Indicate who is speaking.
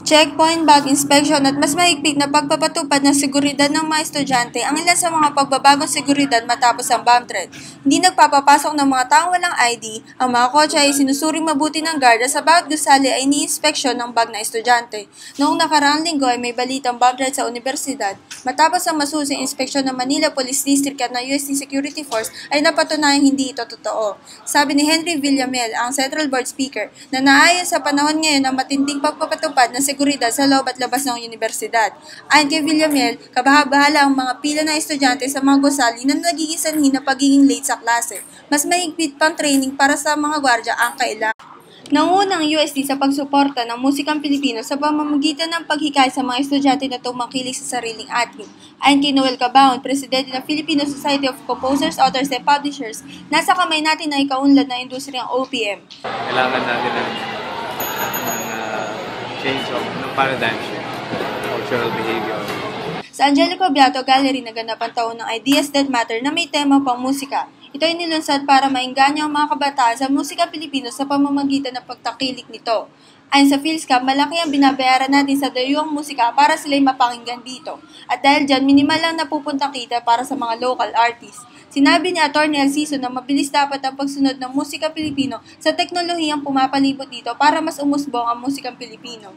Speaker 1: checkpoint, bag inspection at mas mahigpit na pagpapatupad ng seguridad ng mga estudyante ang ilan sa mga pagbabagong seguridad matapos ang bomb threat. Hindi nagpapapasok ng mga taong walang ID, ang mga kotse ay sinusuring mabuti ng garda sa bawat gusali ay iniinspeksyon ng bag na estudyante. Noong nakaraang linggo ay may balitang bomb threat sa universidad. Matapos ang masusing inspeksyon ng Manila Police District at ng UST Security Force ay napatunayang hindi ito totoo. Sabi ni Henry Villamel, ang Central Board Speaker, na naayon sa panahon ngayon ang matinding pagpapatupad ng seguridad sa loob at labas ng universidad. Ayon kay Villamel, kabahala ang mga pila ng estudyante sa mga gusali na nagiging sanhi na pagiging late sa klase. Mas mahigpit pang training para sa mga gwardya ang kailangan. Nanguna ang UST sa pagsuporta ng musikang Pilipino sa pamamagitan ng paghikayat sa mga estudyante na tumangkilik sa sariling atin. Ayon kay Noel Cabaon, Presidente ng Filipino Society of Composers, Authors, and Publishers, nasa kamay natin na ikaunlad ng industriyang OPM.
Speaker 2: Kailangan natin ng change of paradigm shift, cultural behavior.
Speaker 1: Sa Angelico Beato Gallery naganap ang taon ng Ideas That Matter na may tema pang musika. Ito ay nilunsad para maengganyo ang mga kabataan sa musika Pilipino sa pamamagitan ng pagtakilik nito. Ayon sa PhilSCAP, malaki ang binabayaran natin sa dayuhang musika para sila'y mapakinggan dito. At dahil dyan, minimal lang napupunta kita para sa mga local artists. Sinabi ni Atty. Alciso na mabilis dapat ang pagsunod ng musika Pilipino sa teknolohiyang pumapalibot dito para mas umusbong ang musikang Pilipino.